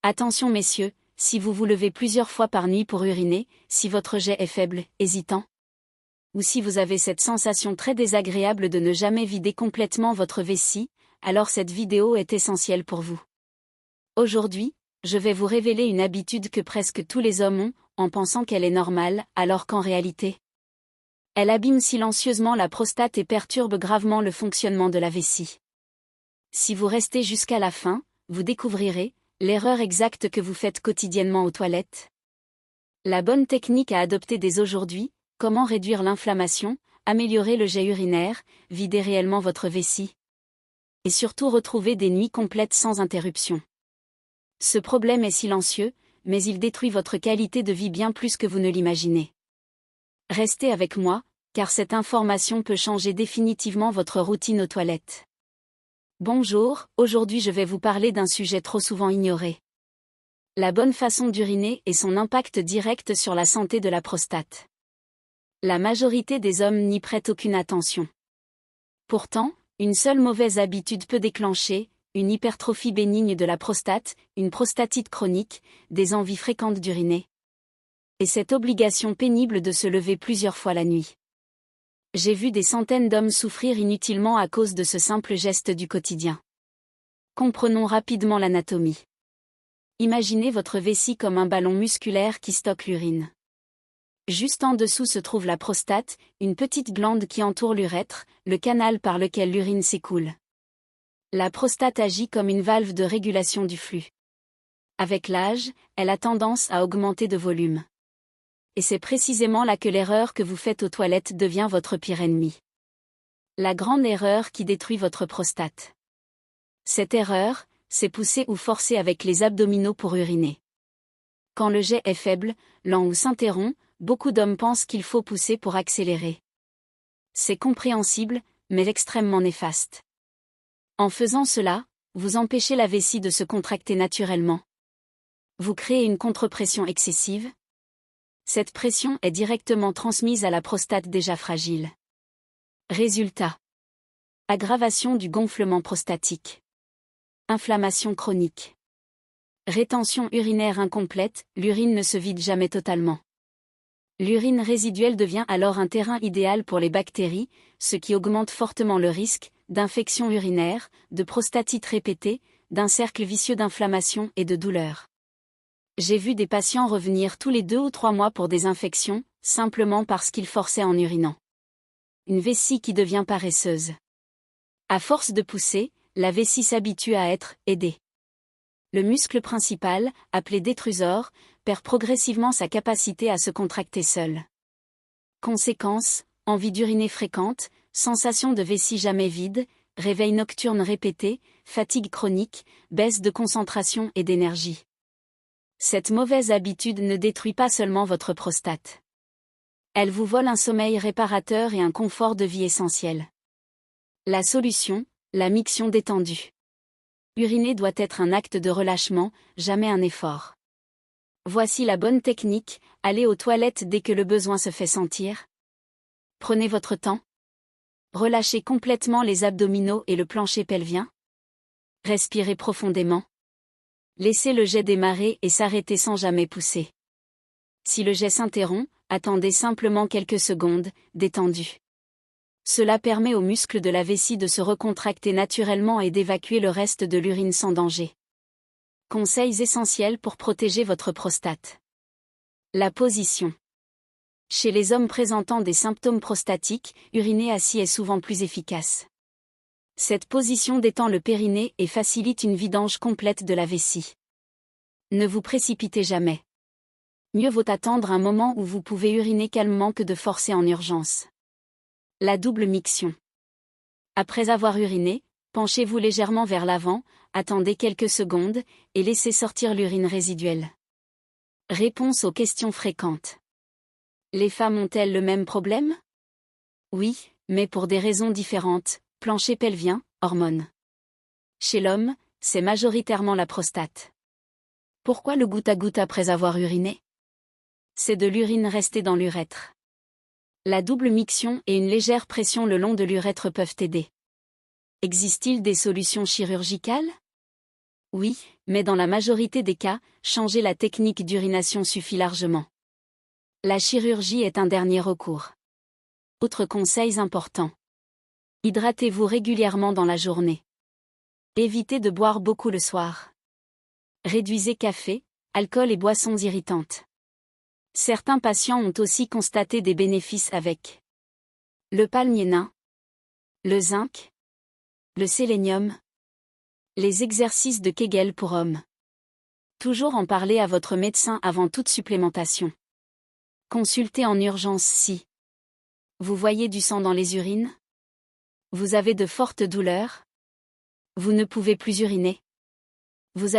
Attention messieurs, si vous vous levez plusieurs fois par nuit pour uriner, si votre jet est faible, hésitant, ou si vous avez cette sensation très désagréable de ne jamais vider complètement votre vessie, alors cette vidéo est essentielle pour vous. Aujourd'hui, je vais vous révéler une habitude que presque tous les hommes ont, en pensant qu'elle est normale, alors qu'en réalité, elle abîme silencieusement la prostate et perturbe gravement le fonctionnement de la vessie. Si vous restez jusqu'à la fin, vous découvrirez l'erreur exacte que vous faites quotidiennement aux toilettes. La bonne technique à adopter dès aujourd'hui, comment réduire l'inflammation, améliorer le jet urinaire, vider réellement votre vessie. Et surtout retrouver des nuits complètes sans interruption. Ce problème est silencieux, mais il détruit votre qualité de vie bien plus que vous ne l'imaginez. Restez avec moi, car cette information peut changer définitivement votre routine aux toilettes. Bonjour, aujourd'hui je vais vous parler d'un sujet trop souvent ignoré. La bonne façon d'uriner et son impact direct sur la santé de la prostate. La majorité des hommes n'y prêtent aucune attention. Pourtant, une seule mauvaise habitude peut déclencher une hypertrophie bénigne de la prostate, une prostatite chronique, des envies fréquentes d'uriner. Et cette obligation pénible de se lever plusieurs fois la nuit. J'ai vu des centaines d'hommes souffrir inutilement à cause de ce simple geste du quotidien. Comprenons rapidement l'anatomie. Imaginez votre vessie comme un ballon musculaire qui stocke l'urine. Juste en dessous se trouve la prostate, une petite glande qui entoure l'urètre, le canal par lequel l'urine s'écoule. La prostate agit comme une valve de régulation du flux. Avec l'âge, elle a tendance à augmenter de volume. Et c'est précisément là que l'erreur que vous faites aux toilettes devient votre pire ennemi. La grande erreur qui détruit votre prostate. Cette erreur, c'est pousser ou forcer avec les abdominaux pour uriner. Quand le jet est faible, lent ou s'interrompt, beaucoup d'hommes pensent qu'il faut pousser pour accélérer. C'est compréhensible, mais extrêmement néfaste. En faisant cela, vous empêchez la vessie de se contracter naturellement. Vous créez une contre-pression excessive. Cette pression est directement transmise à la prostate déjà fragile. Résultat. Aggravation du gonflement prostatique. Inflammation chronique. Rétention urinaire incomplète, l'urine ne se vide jamais totalement. L'urine résiduelle devient alors un terrain idéal pour les bactéries, ce qui augmente fortement le risque d'infection urinaire, de prostatite répétée, d'un cercle vicieux d'inflammation et de douleur. J'ai vu des patients revenir tous les 2 ou 3 mois pour des infections, simplement parce qu'ils forçaient en urinant. Une vessie qui devient paresseuse. À force de pousser, la vessie s'habitue à être aidée. Le muscle principal, appelé détrusor, perd progressivement sa capacité à se contracter seul. Conséquence, envie d'uriner fréquente, sensation de vessie jamais vide, réveil nocturne répété, fatigue chronique, baisse de concentration et d'énergie. Cette mauvaise habitude ne détruit pas seulement votre prostate. Elle vous vole un sommeil réparateur et un confort de vie essentiel. La solution, la miction détendue. Uriner doit être un acte de relâchement, jamais un effort. Voici la bonne technique, allez aux toilettes dès que le besoin se fait sentir. Prenez votre temps. Relâchez complètement les abdominaux et le plancher pelvien. Respirez profondément. Laissez le jet démarrer et s'arrêter sans jamais pousser. Si le jet s'interrompt, attendez simplement quelques secondes, détendu. Cela permet aux muscles de la vessie de se recontracter naturellement et d'évacuer le reste de l'urine sans danger. Conseils essentiels pour protéger votre prostate. La position. Chez les hommes présentant des symptômes prostatiques, uriner assis est souvent plus efficace. Cette position détend le périnée et facilite une vidange complète de la vessie. Ne vous précipitez jamais. Mieux vaut attendre un moment où vous pouvez uriner calmement que de forcer en urgence. La double miction. Après avoir uriné, penchez-vous légèrement vers l'avant, attendez quelques secondes, et laissez sortir l'urine résiduelle. Réponse aux questions fréquentes. Les femmes ont-elles le même problème? Oui, mais pour des raisons différentes. Plancher pelvien, hormones. Chez l'homme, c'est majoritairement la prostate. Pourquoi le goutte à goutte après avoir uriné? C'est de l'urine restée dans l'urètre. La double miction et une légère pression le long de l'urètre peuvent aider. Existe-t-il des solutions chirurgicales? Oui, mais dans la majorité des cas, changer la technique d'urination suffit largement. La chirurgie est un dernier recours. Autres conseils importants. Hydratez-vous régulièrement dans la journée. Évitez de boire beaucoup le soir. Réduisez café, alcool et boissons irritantes. Certains patients ont aussi constaté des bénéfices avec le palmier nain, le zinc, le sélénium, les exercices de Kegel pour hommes. Toujours en parler à votre médecin avant toute supplémentation. Consultez en urgence si vous voyez du sang dans les urines. Vous avez de fortes douleurs. Vous ne pouvez plus uriner. Vous avez